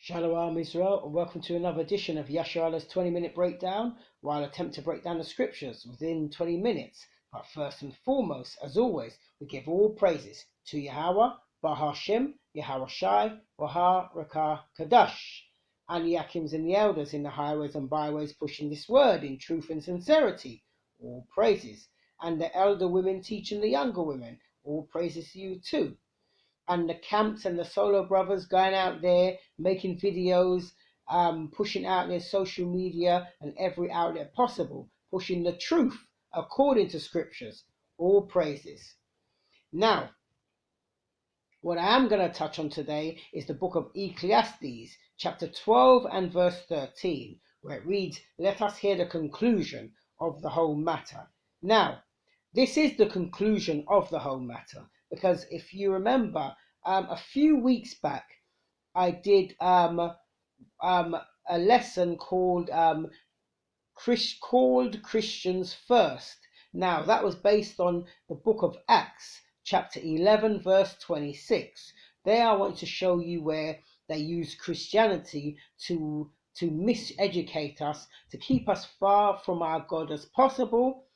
Shalom Israel, and welcome to another edition of Yasharalah's 20-minute breakdown, where I'll attempt to break down the scriptures within 20 minutes. But first and foremost, as always, we give all praises to Yahweh, Bahashem, Yahweh Shai, Wahar, Rakah, Kadash, and the Yakims and the elders in the highways and byways pushing this word in truth and sincerity. All praises. And the elder women teaching the younger women. All praises to you too. And the camps and the solo brothers going out there making videos, pushing out their social media and every outlet possible, pushing the truth according to scriptures. All praises. Now, what I am going to touch on today is the book of Ecclesiastes, chapter 12 and verse 13, where it reads, "Let us hear the conclusion of the whole matter." Now, this is the conclusion of the whole matter, because if you remember, a few weeks back, I did a lesson called Christians First. Now, that was based on the book of Acts, chapter 11, verse 26. There I want to show you where they use Christianity to miseducate us, to keep us far from our God as possible,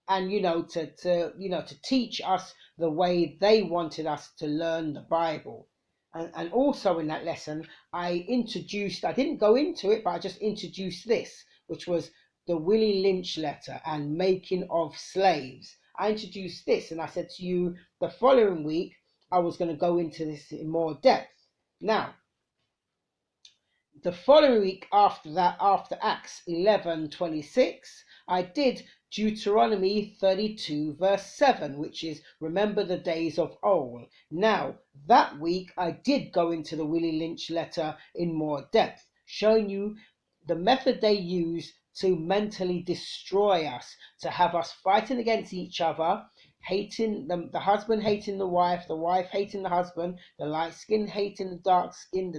and to teach us the way they wanted us to learn the Bible. And also in that lesson, I didn't go into it, but I just introduced this, which was the Willie Lynch letter and making of slaves. I introduced this, and I said to you the following week I was going to go into this in more depth. Now, the following week after that, after Acts 11:26, I did Deuteronomy 32 verse 7, which is remember the days of old. Now, that week I did go into the Willie Lynch letter in more depth, showing you the method they use to mentally destroy us, to have us fighting against each other, hating the husband hating the wife hating the husband, the light skin hating the dark skin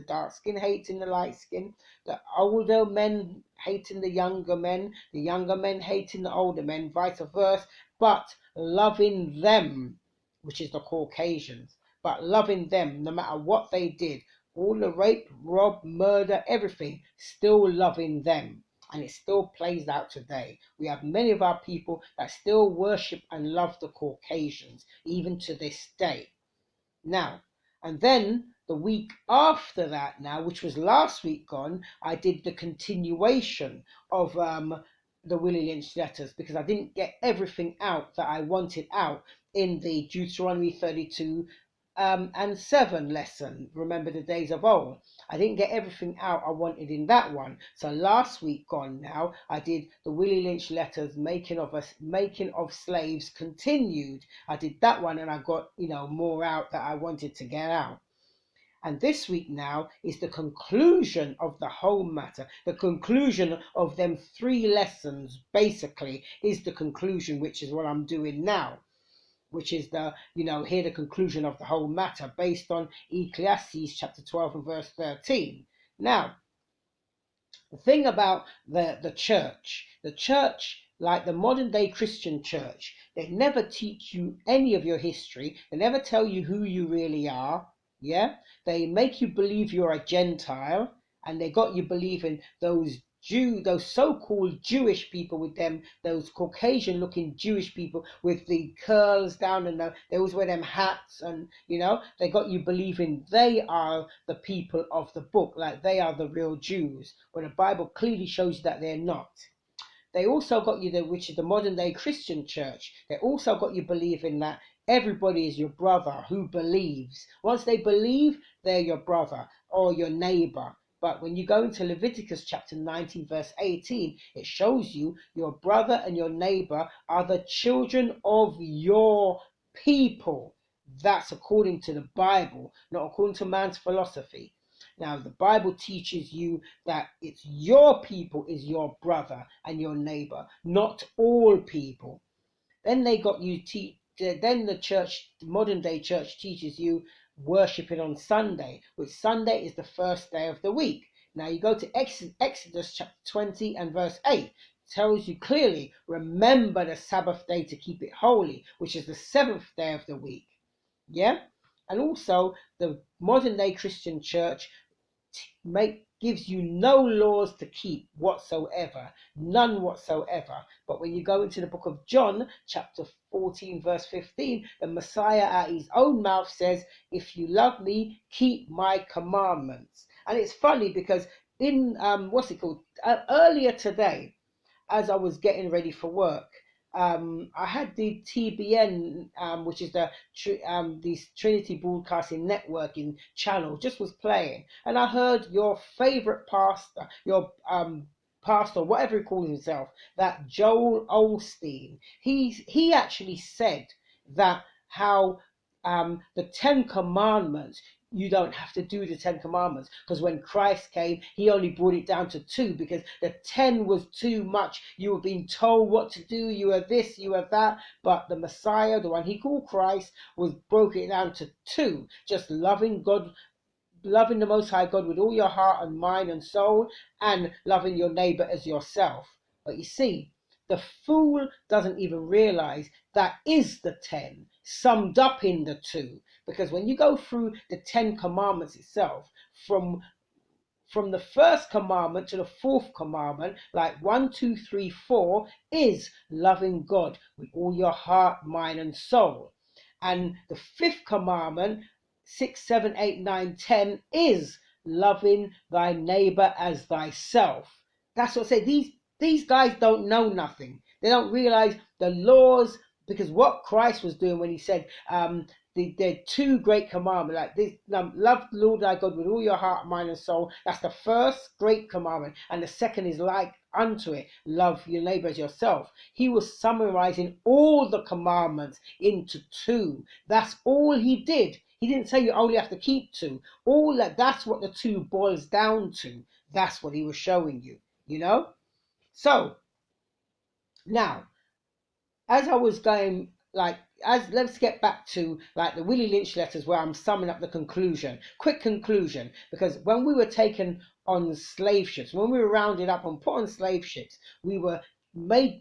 hating the light skin, the older men hating the younger men hating the older men, vice versa, but loving them, which is the Caucasians, but loving them no matter what they did, all the rape, rob, murder, everything, still loving them. And it still plays out today. We have many of our people that still worship and love the Caucasians, even to this day. Now, and then the week after that now, which was last week gone, I did the continuation of the Willie Lynch letters, because I didn't get everything out that I wanted out in the Deuteronomy 32 and 7 lesson, remember the days of old. I didn't get everything out I wanted in that one. So last week gone now, I did the Willie Lynch letters, making of slaves continued. I did that one, and I got more out that I wanted to get out. And this week now is the conclusion of the whole matter. The conclusion of them 3 lessons basically is the conclusion, which is what I'm doing now, which is the conclusion of the whole matter based on Ecclesiastes chapter 12 and verse 13. Now, the thing about the church, like the modern day Christian church, they never teach you any of your history. They never tell you who you really are. Yeah, they make you believe you're a Gentile, and they got you believing those so-called Jewish people with them, those Caucasian-looking Jewish people with the curls down, and they always wear them hats, and they got you believing they are the people of the book, like they are the real Jews, when the Bible clearly shows you that they're not. They also got you which is the modern day Christian church. They also got you believing that everybody is your brother who believes. Once they believe, they're your brother or your neighbor. But when you go into Leviticus chapter 19 verse 18, it shows you your brother and your neighbor are the children of your people. That's according to the Bible, not according to man's philosophy. Now, the Bible teaches you that it's your people is your brother and your neighbor, not all people. Then they got you then the church, the modern day church, teaches you worshiping on Sunday, which Sunday is the first day of the week. Now you go to Exodus chapter 20 and verse 8. It tells you clearly, remember the Sabbath day to keep it holy, which is the 7th day of the week. Yeah? And also the modern day Christian church gives you no laws to keep whatsoever, none whatsoever. But when you go into the book of John, chapter 14, verse 15, the Messiah at his own mouth says, if you love me, keep my commandments. And it's funny because in, earlier today, as I was getting ready for work, I had the TBN, which is the Trinity Broadcasting Networking channel, just was playing, and I heard your favorite pastor, your pastor, whatever he calls himself, that Joel Osteen. He actually said that how the Ten Commandments, you don't have to do the Ten Commandments, because when Christ came, he only brought it down to 2, because the 10 was too much. You were being told what to do, you were this, you were that. But the Messiah, the one he called Christ, was broke it down to 2, just loving God, loving the Most High God with all your heart and mind and soul, and loving your neighbor as yourself. But you see, the fool doesn't even realize that is the 10 summed up in the 2. Because when you go through the 10 commandments itself, from the first commandment to the 4th commandment, like 1, 2, 3, 4, is loving God with all your heart, mind, and soul. And the 5th commandment, 6, 7, 8, 9, 10, is loving thy neighbor as thyself. That's what I say. These guys don't know nothing. They don't realize the laws, because what Christ was doing when he said, the 2 great commandments, like this, love the Lord thy God with all your heart, mind, and soul. That's the first great commandment, and the second is like unto it, love your neighbor as yourself. He was summarizing all the commandments into 2. That's all he did. He didn't say you only have to keep 2. That's what the 2 boils down to. That's what he was showing you, you know. So now, as I was going, let's get back to like the Willie Lynch letters, where I'm summing up the conclusion, quick conclusion, because when we were taken on slave ships, when we were rounded up and put on slave ships, they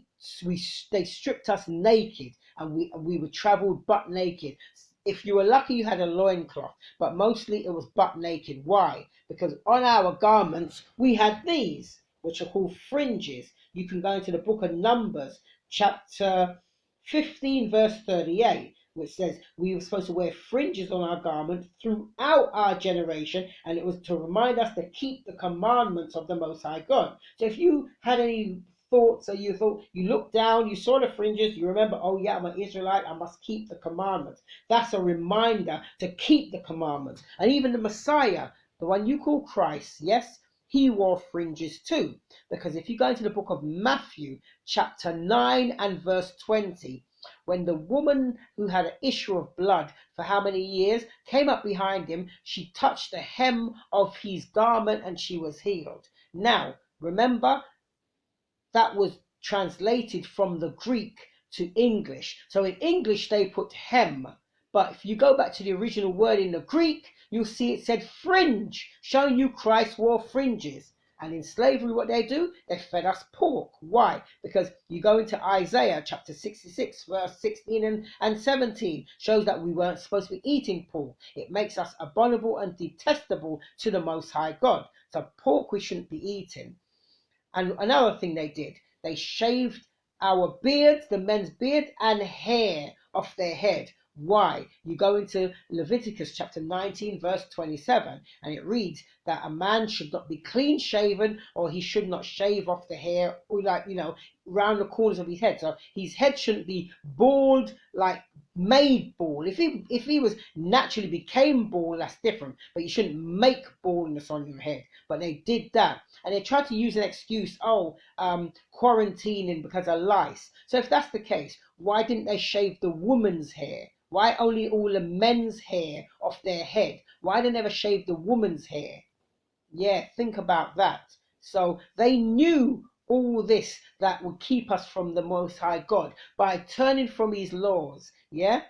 stripped us naked, and we were traveled butt naked. If you were lucky, you had a loincloth, but mostly it was butt naked. Why? Because on our garments we had these, which are called fringes. You can go into the book of Numbers, chapter 15, verse 38, which says we were supposed to wear fringes on our garment throughout our generation, and it was to remind us to keep the commandments of the Most High God. So if you had any thoughts, or you thought, you looked down, you saw the fringes, you remember, oh yeah, I'm an Israelite, I must keep the commandments. That's a reminder to keep the commandments. And even the Messiah, the one you call Christ, yes, he wore fringes too. Because if you go into the book of Matthew, chapter 9 and verse 20, when the woman who had an issue of blood for how many years came up behind him, she touched the hem of his garment and she was healed. Now, remember, that was translated from the Greek to English. So in English they put hem, but if you go back to the original word in the Greek, you'll see it said fringe, showing you Christ wore fringes. And in slavery, what they do, they fed us pork. Why? Because you go into Isaiah chapter 66, verse 16 and 17, shows that we weren't supposed to be eating pork. It makes us abominable and detestable to the Most High God. So pork we shouldn't be eating. And another thing they did, they shaved our beards, the men's beard and hair off their head. Why? You go into Leviticus chapter 19, verse 27, and it reads that a man should not be clean shaven, or he should not shave off the hair, or round the corners of his head. So his head shouldn't be bald, like made bald. If he was naturally became bald, that's different. But you shouldn't make baldness on your head. But they did that, and they tried to use an excuse, quarantining because of lice. So if that's the case, why didn't they shave the woman's hair? Why only all the men's hair off their head? Why they never shave the woman's hair? Yeah, think about that. So they knew all this that would keep us from the Most High God by turning from his laws. Yeah,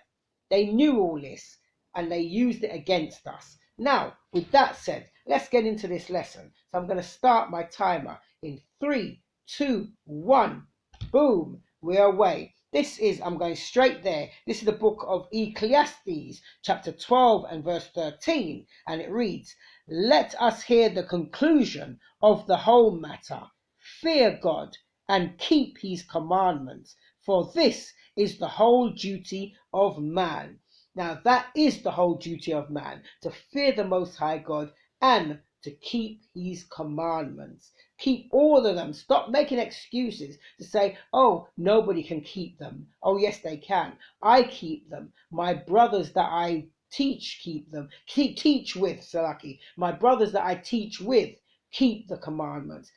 they knew all this and they used it against us. Now, with that said, let's get into this lesson. So I'm going to start my timer in 3, 2, 1. Boom, we're away. I'm going straight there. This is the book of Ecclesiastes, chapter 12 and verse 13. And it reads, Let us hear the conclusion of the whole matter. Fear God and keep his commandments, for this is the whole duty of man. Now that is the whole duty of man, to fear the Most High God and to keep his commandments. Keep all of them. Stop making excuses to say, oh, nobody can keep them. Oh, yes, they can. I keep them. My brothers that I teach keep them. Teach with, Salaki. My brothers that I teach with keep the commandments.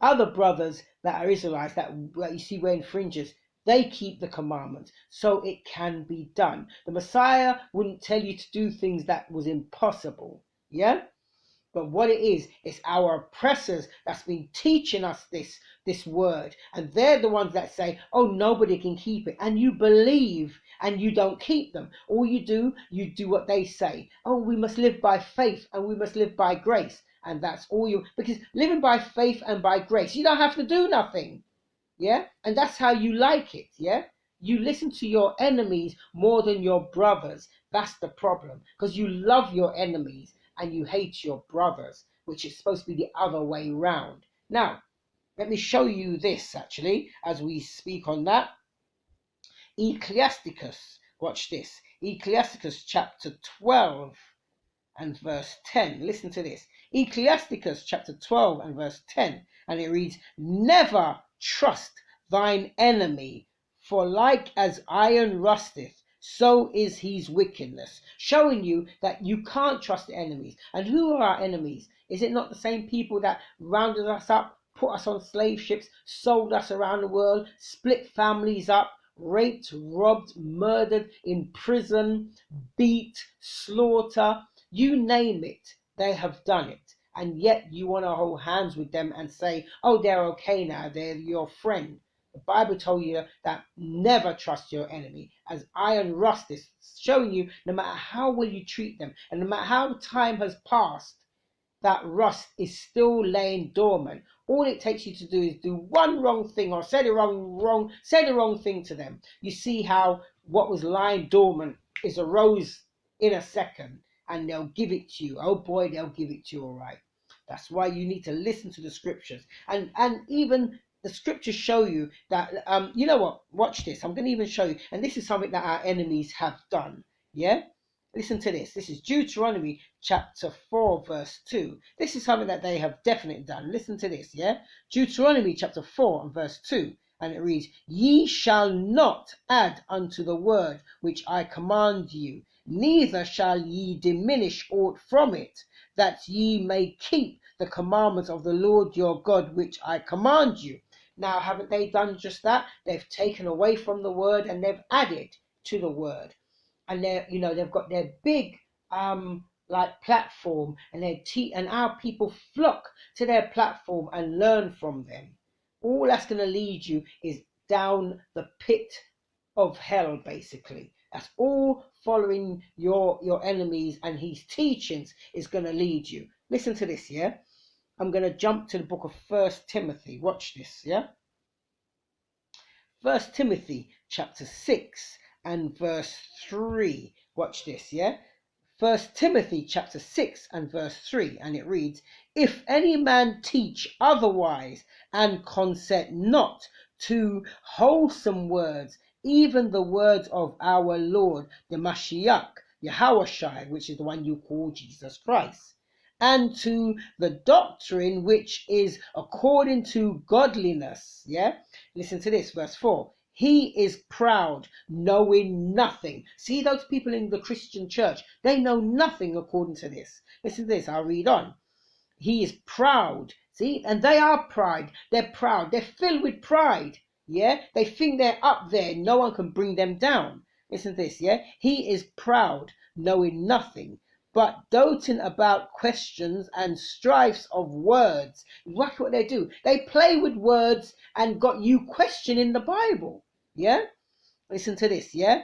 Other brothers that are Israelites that you see wearing fringes, they keep the commandments, so it can be done. The Messiah wouldn't tell you to do things that was impossible. Yeah? But what it is, it's our oppressors that's been teaching us this word. And they're the ones that say, oh, nobody can keep it. And you believe and you don't keep them. All you do what they say. Oh, we must live by faith and we must live by grace. And that's all you, because living by faith and by grace, you don't have to do nothing. Yeah? And that's how you like it. Yeah? You listen to your enemies more than your brothers. That's the problem. Because you love your enemies and you hate your brothers, which is supposed to be the other way round. Now, let me show you this actually, as we speak on that. Ecclesiasticus, watch this. Ecclesiasticus chapter 12 and verse 10. Listen to this. Ecclesiasticus chapter 12 and verse 10. And it reads, never trust thine enemy, for like as iron rusteth, so is his wickedness. Showing you that you can't trust the enemies. And who are our enemies? Is it not the same people that rounded us up, put us on slave ships, sold us around the world, split families up, raped, robbed, murdered, in prison, beat, slaughter, you name it, they have done it. And yet you want to hold hands with them and say, oh, they're okay now, they're your friend. The Bible told you that never trust your enemy, as iron rust is showing you no matter how well you treat them and no matter how time has passed, that rust is still laying dormant. All it takes you to do is do one wrong thing or say the wrong thing to them. You see how what was lying dormant is arose in a second, and they'll give it to you. Oh boy, they'll give it to you, all right. That's why you need to listen to the scriptures, and even the scriptures show you that you know what, watch this, I'm going to even show you, and this is something that our enemies have done. Yeah, listen to this. This is Deuteronomy chapter 4 verse 2. This is something that they have definitely done. Listen to this. Yeah, Deuteronomy chapter 4 and verse 2. And it reads, ye shall not add unto the word which I command you, neither shall ye diminish aught from it, that ye may keep the commandments of the Lord your God which I command you. Now, haven't they done just that? They've taken away from the word and they've added to the word. And they've got their big like platform, and and our people flock to their platform and learn from them. All that's going to lead you is down the pit of hell, basically. That's all following your enemies and his teachings is going to lead you. Listen to this, yeah? I'm going to jump to the book of 1 Timothy. Watch this, yeah? 1 Timothy chapter 6 and verse 3. Watch this, yeah? 1 Timothy chapter 6 and verse 3, and it reads, if any man teach otherwise and consent not to wholesome words, even the words of our Lord, the Mashiach, Yahushua, which is the one you call Jesus Christ, and to the doctrine which is according to godliness. Yeah, listen to this, verse 4. He is proud, knowing nothing. See those people in the Christian church, they know nothing according to this. Listen to this, I'll read on. He is proud. See, and they are pride. They're proud. They're filled with pride. Yeah, they think they're up there. No one can bring them down. Listen to this. Yeah, he is proud, knowing nothing, but doting about questions and strifes of words. Look what they do. They play with words and got you questioning the Bible. Yeah, listen to this. Yeah.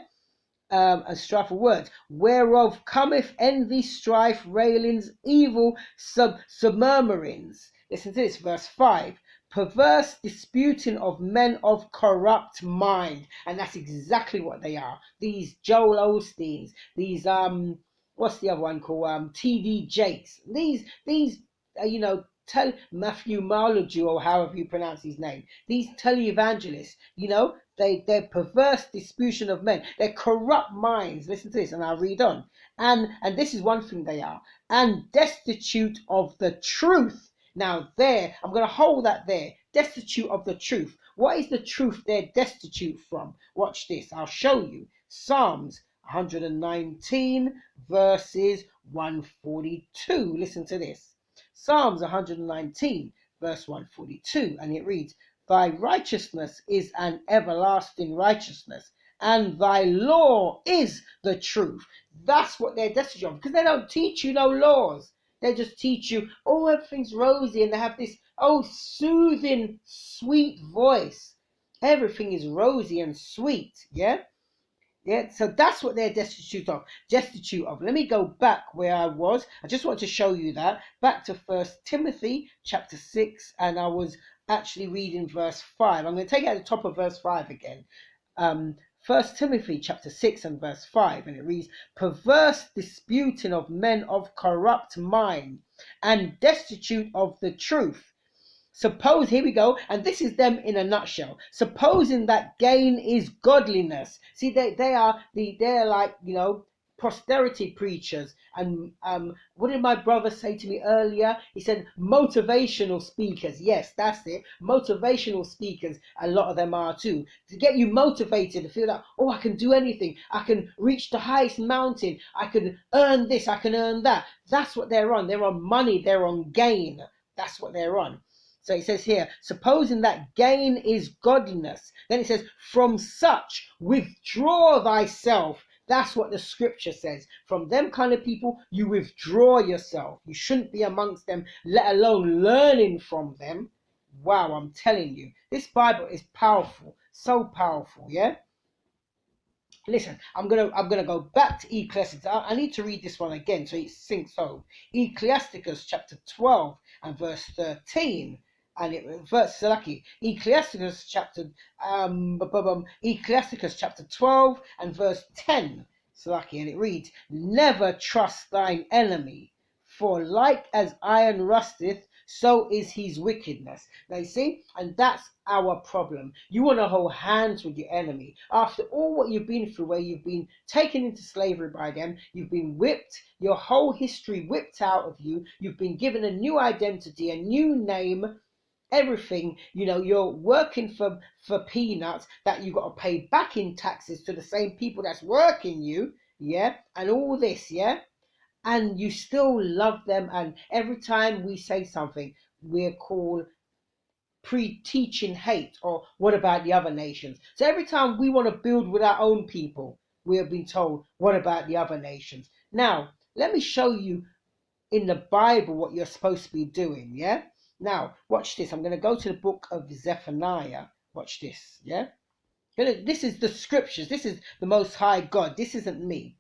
And strife of words, whereof cometh envy, strife, railings, evil, submurmurings. Listen to this, verse 5. Perverse disputing of men of corrupt mind. And that's exactly what they are. These Joel Osteens, these what's the other one called? TD Jakes. These tell Matthew Marlowe, or however you pronounce his name. These televangelists, they're perverse disputation of men. They're corrupt minds. Listen to this, and I'll read on. And this is one thing they are, and destitute of the truth. Now there, I'm going to hold that there. Destitute of the truth. What is the truth they're destitute from? Watch this. I'll show you. Psalms 119 verses 142. Listen to this. Psalms 119 verse 142, and it reads, Thy righteousness is an everlasting righteousness, and thy law is the truth. That's what they're destitute of, because they don't teach you no laws. They just teach you, oh, everything's rosy, and they have this, soothing, sweet voice. Everything is rosy and sweet, yeah? Yeah, so that's what they're destitute of. Destitute of. Let me go back where I was. I just want to show you that. Back to 1 Timothy chapter 6, and I was actually reading verse 5. I'm going to take it at the top of verse 5 again. 1 Timothy chapter 6 and verse 5, and it reads, Perverse disputing of men of corrupt mind, and destitute of the truth. Suppose, here we go, and this is them in a nutshell. Supposing that gain is godliness. See, they're like, posterity preachers. And what did my brother say to me earlier? He said motivational speakers. Yes, that's it. Motivational speakers. A lot of them are too. To get you motivated to feel like, oh, I can do anything. I can reach the highest mountain. I can earn this. I can earn that. That's what they're on. They're on money. They're on gain. That's what they're on. So it says here, supposing that gain is godliness. Then it says, from such withdraw thyself. That's what the scripture says. From them kind of people, you withdraw yourself. You shouldn't be amongst them, let alone learning from them. Wow, I'm telling you, this Bible is powerful, so powerful, yeah? Listen, I'm gonna go back to Ecclesiastes. I need to read this one again so it sinks home. Ecclesiasticus chapter 12 and verse 13. And it verse lucky Ecclesiasticus chapter Ecclesiasticus chapter 12 and verse 10. Lucky, and it reads, Never trust thine enemy, for like as iron rusteth, so is his wickedness. Now you see, and that's our problem. You want to hold hands with your enemy after all what you've been through, where you've been taken into slavery by them, you've been whipped, your whole history whipped out of you, you've been given a new identity, a new name, everything, you're working for peanuts that you've got to pay back in taxes to the same people that's working you, yeah, and all this, yeah, and you still love them. And every time we say something, we're called pre-teaching hate, or what about the other nations? So every time we want to build with our own people, we have been told, what about the other nations? Now let me show you in the Bible what you're supposed to be doing, yeah? Now, watch this. I'm going to go to the book of Zephaniah. Watch this, yeah? This is the scriptures. This is the Most High God. This isn't me.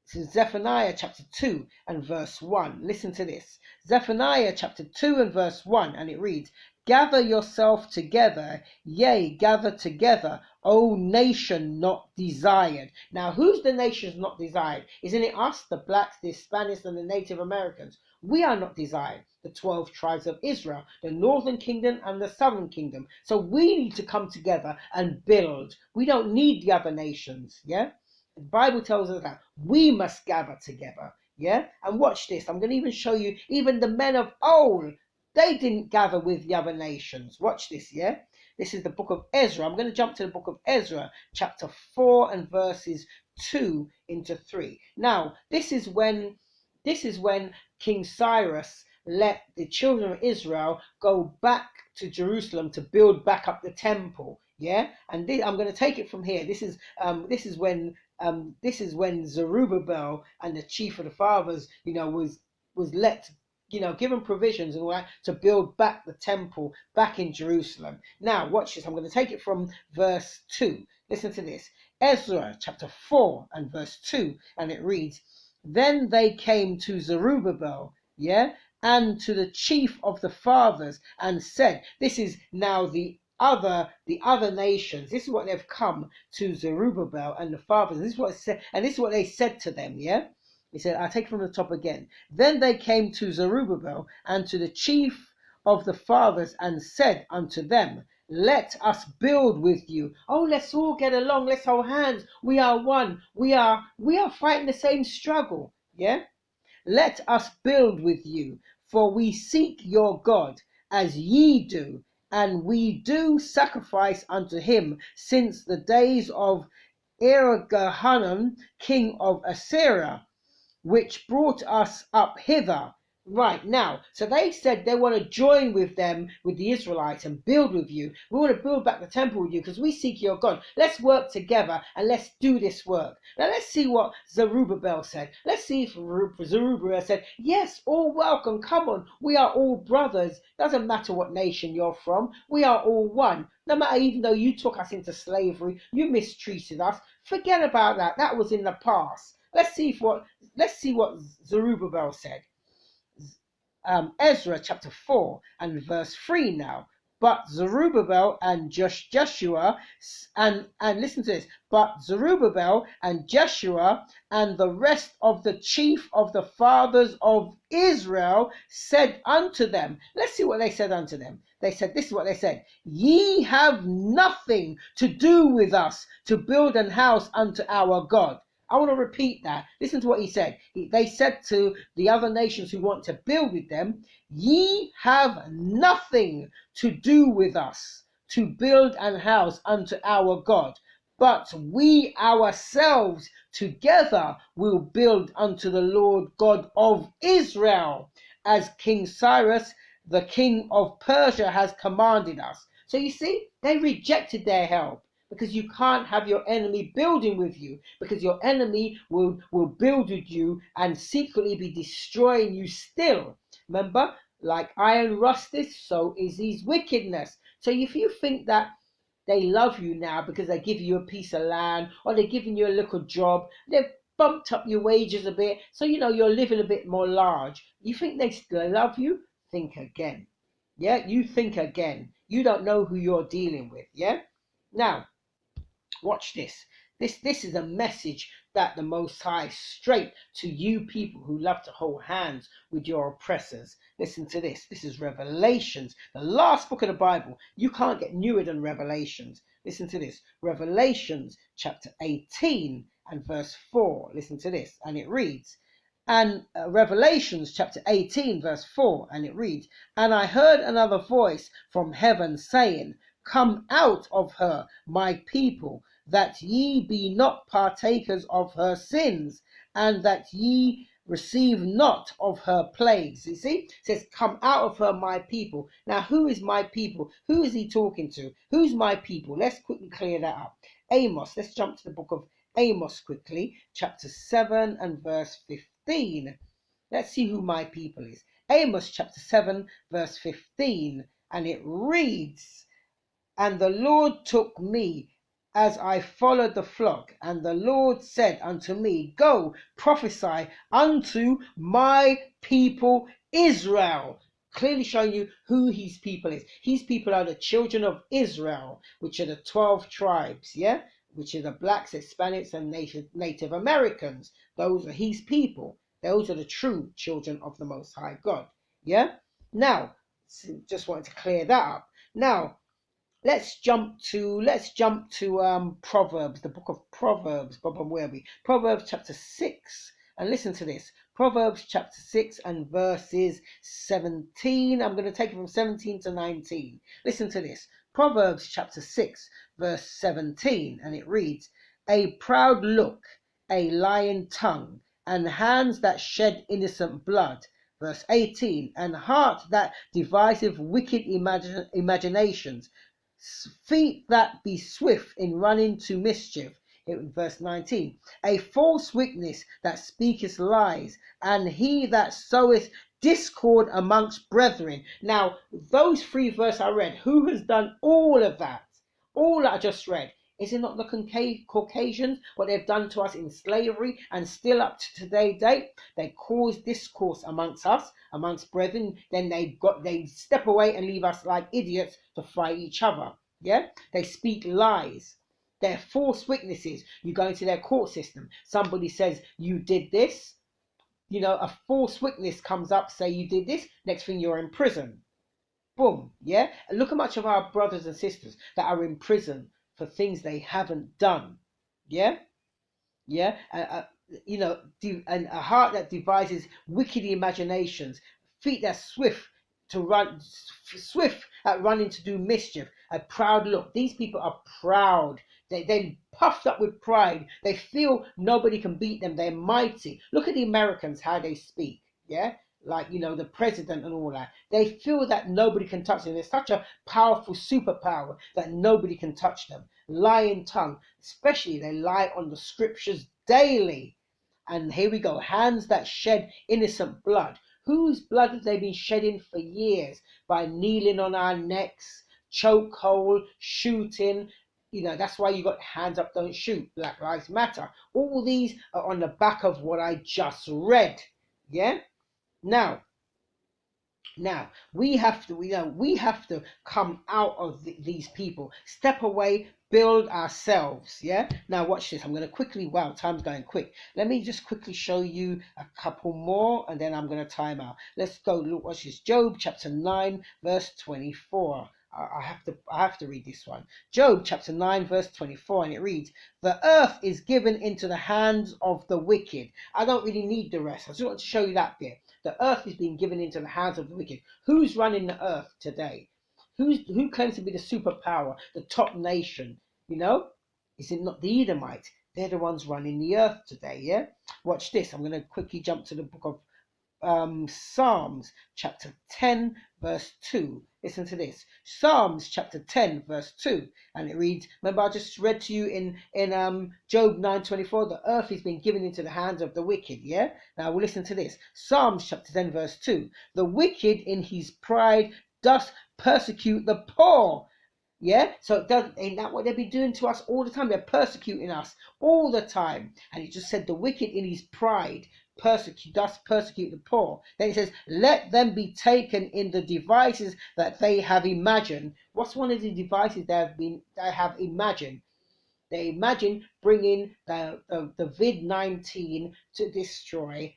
This is Zephaniah chapter 2 and verse 1. Listen to this. Zephaniah chapter 2 and verse 1, and it reads, Gather yourself together, yea, gather together, O nation not desired. Now, who's the nations not desired? Isn't it us, the blacks, the Hispanics, and the Native Americans? We are not desired. The 12 tribes of Israel, the northern kingdom and the southern kingdom. So we need to come together and build. We don't need the other nations, yeah? The Bible tells us that we must gather together, yeah? And watch this. I'm going to even show you, even the men of old, they didn't gather with the other nations. Watch this, yeah? This is the book of Ezra. I'm going to jump to the book of Ezra, chapter 4 and verses 2 into 3. Now, this is when King Cyrus let the children of Israel go back to Jerusalem to build back up the temple. Yeah, and I'm going to take it from here. This is when Zerubbabel and the chief of the fathers, was let, given provisions and all that to build back the temple back in Jerusalem. Now, watch this. I'm going to take it from verse 2. Listen to this. Ezra chapter 4 and verse 2, and it reads, Then they came to Zerubbabel, yeah, and to the chief of the fathers, and said, this is now the other nations. This is what they've come to Zerubbabel and the fathers. This is what it said, and this is what they said to them, yeah. He said, I take it from the top again. Then they came to Zerubbabel and to the chief of the fathers and said unto them, let us build with you. Oh, let's all get along. Let's hold hands. We are one. We are fighting the same struggle. Yeah. Let us build with you, for we seek your God as ye do, and we do sacrifice unto him since the days of Ergahanan, king of Assyria, which brought us up hither. Right now, so they said they want to join with them, with the Israelites, and build with you. We want to build back the temple with you because we seek your God. Let's work together and let's do this work. Now let's see what Zerubbabel said. Let's see if Zerubbabel said, yes, all welcome, come on, we are all brothers. Doesn't matter what nation you're from, we are all one. No matter, even though you took us into slavery, you mistreated us, forget about that. That was in the past. Let's see what Zerubbabel said. Ezra chapter 4 and verse 3 now. But Zerubbabel and Joshua, and listen to this, but Zerubbabel and Joshua and the rest of the chief of the fathers of Israel said unto them, let's see what they said unto them. They said, this is what they said, ye have nothing to do with us to build an house unto our God. I want to repeat that. Listen to what he said. They said to the other nations who want to build with them, ye have nothing to do with us to build an house unto our God, but we ourselves together will build unto the Lord God of Israel, as King Cyrus, the king of Persia, has commanded us. So you see, they rejected their help. Because you can't have your enemy building with you, because your enemy will build with you and secretly be destroying you still. Remember, like iron rusteth, so is his wickedness. So if you think that they love you now because they give you a piece of land or they're giving you a little job, they've bumped up your wages a bit, so you're living a bit more large, you think they still love you? Think again. Yeah, you think again. You don't know who you're dealing with. Yeah. Now, watch this. This is a message that the Most High straight to you people who love to hold hands with your oppressors. Listen to this. This is Revelations, the last book of the Bible. You can't get newer than Revelations. Listen to this. Revelations chapter 18 and verse 4. Listen to this. And it reads, and Revelations chapter 18 verse 4, and it reads, and I heard another voice from heaven saying, come out of her, my people, that ye be not partakers of her sins, and that ye receive not of her plagues. You see, it says, come out of her, my people. Now, who is my people? Who is he talking to? Who's my people? Let's quickly clear that up. Amos, let's jump to the book of Amos quickly, chapter 7 and verse 15. Let's see who my people is. Amos chapter 7 verse 15, and it reads, and the Lord took me as I followed the flock, and the Lord said unto me, go, prophesy unto my people Israel. Clearly showing you who his people is. His people are the children of Israel, which are the 12 tribes, yeah? Which are the blacks, Hispanics, and Native Americans. Those are his people. Those are the true children of the Most High God, yeah? Now, just wanted to clear that up. Now, let's jump to Proverbs, the book of Proverbs. Where are we? Proverbs chapter 6. And listen to this. Proverbs chapter 6 and verses 17. I'm going to take it from 17 to 19. Listen to this. Proverbs chapter 6 verse 17. And it reads, a proud look, a lying tongue, and hands that shed innocent blood. Verse 18. And heart that deviseth wicked imaginations. Feet that be swift in running to mischief. In verse 19, a false witness that speaketh lies, and he that soweth discord amongst brethren. Now, those 3 verses I read, who has done all of that? All that I just read. Is it not the Caucasians, what they've done to us in slavery and still up to today's date? They cause discourse amongst us, amongst brethren, then they step away and leave us like idiots to fight each other. Yeah? They speak lies. They're false witnesses. You go into their court system. Somebody says, you did this. a false witness comes up, say you did this, next thing you're in prison. Boom, yeah? And look how much of our brothers and sisters that are in prison for things they haven't done. Yeah? Yeah? And a heart that devises wicked imaginations, feet that swift at running to do mischief, a proud look. These people are proud. They're puffed up with pride. They feel nobody can beat them. They're mighty. Look at the Americans, how they speak. Yeah? Like, the president and all that. They feel that nobody can touch them. They're such a powerful superpower that nobody can touch them. Lying tongue, especially they lie on the scriptures daily. And here we go, hands that shed innocent blood. Whose blood have they been shedding for years? By kneeling on our necks, chokehold, shooting. That's why you got hands up, don't shoot, Black Lives Matter. All these are on the back of what I just read. Yeah? Now, we have to come out of these people, step away, build ourselves. Yeah. Now watch this. I'm going to quickly. Wow, time's going quick. Let me just quickly show you a couple more, and then I'm going to time out. Let's go. Look, watch this. Job chapter 9, verse 24. I have to read this one. Job chapter 9 verse 24, and it reads, "The earth is given into the hands of the wicked." I don't really need the rest. I just want to show you that bit. The earth is being given into the hands of the wicked. Who's running the earth today? Who claims to be the superpower, the top nation? Is it not the Edomites? They're the ones running the earth today. Yeah. Watch this. I'm going to quickly jump to the book of Psalms chapter 10 verse 2. Listen to this. Psalms chapter 10 verse 2, and it reads, remember I just read to you in Job 9:24, the earth has been given into the hands of the wicked. Yeah. Now we'll listen to this. Psalms chapter 10 verse 2. "The wicked in his pride doth persecute the poor." Yeah, so ain't that what they've been doing to us all the time? They're persecuting us all the time. And he just said the wicked in his pride does persecute the poor. Then he says, "Let them be taken in the devices that they have imagined." What's one of the devices they have imagined? They imagine bringing the COVID-19 to destroy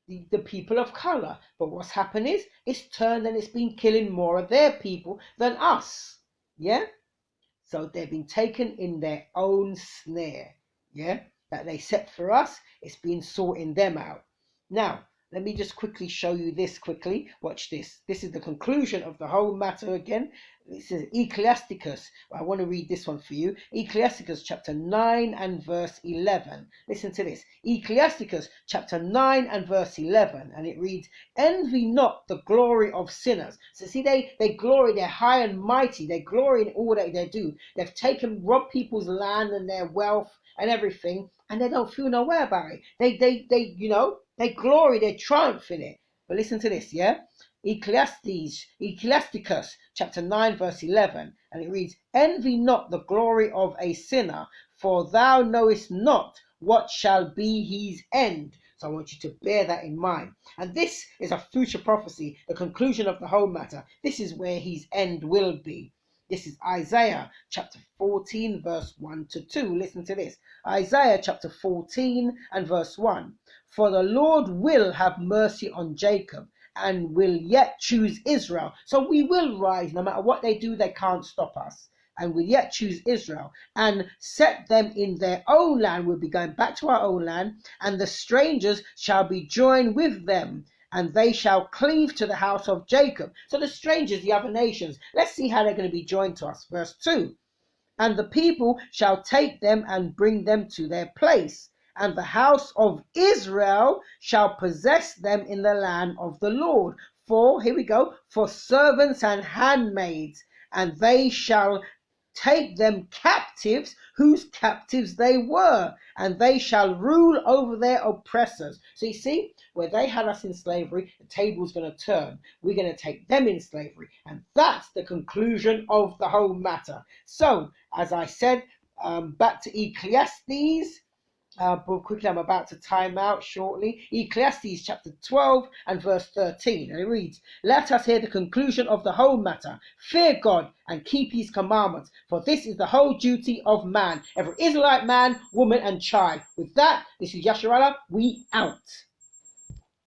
the people of color. But what's happened is it's turned and it's been killing more of their people than us. Yeah. So they've been taken in their own snare. Yeah. That they set for us. It's been sorting them out. Now, let me just quickly show you this quickly. Watch this. This is the conclusion of the whole matter again. This is Ecclesiasticus. I want to read this one for you. Ecclesiasticus chapter 9 and verse 11. Listen to this. Ecclesiasticus chapter 9 and verse 11. And it reads, "Envy not the glory of sinners." So see, they glory, they're high and mighty. They glory in all that they do. They've robbed people's land and their wealth and everything, and they don't feel no way about it. They glory, they triumph in it. But listen to this, yeah? Ecclesiasticus chapter 9 verse 11, and it reads, "Envy not the glory of a sinner, for thou knowest not what shall be his end." So I want you to bear that in mind. And this is a future prophecy, the conclusion of the whole matter. This is where his end will be. This is Isaiah chapter 14 verse 1 to 2. Listen to this. Isaiah chapter 14 and verse 1. "For the Lord will have mercy on Jacob and will yet choose Israel." So we will rise. No matter what they do, they can't stop us. "And will yet choose Israel and set them in their own land." We'll be going back to our own land. "And the strangers shall be joined with them, and they shall cleave to the house of Jacob." So the strangers, the other nations, let's see how they're going to be joined to us. Verse 2. "And the people shall take them and bring them to their place, and the house of Israel shall possess them in the land of the Lord. For," here we go, "for servants and handmaids, and they shall take them captives, whose captives they were, and they shall rule over their oppressors." So you see, where they had us in slavery, the table's going to turn. We're going to take them in slavery. And that's the conclusion of the whole matter. So, as I said, back to Ecclesiastes. But quickly, I'm about to time out shortly. Ecclesiastes chapter 12 and verse 13. And it reads, "Let us hear the conclusion of the whole matter. Fear God and keep his commandments, for this is the whole duty of man, every Israelite man, woman, and child." With that, this is Yasharallah. We out.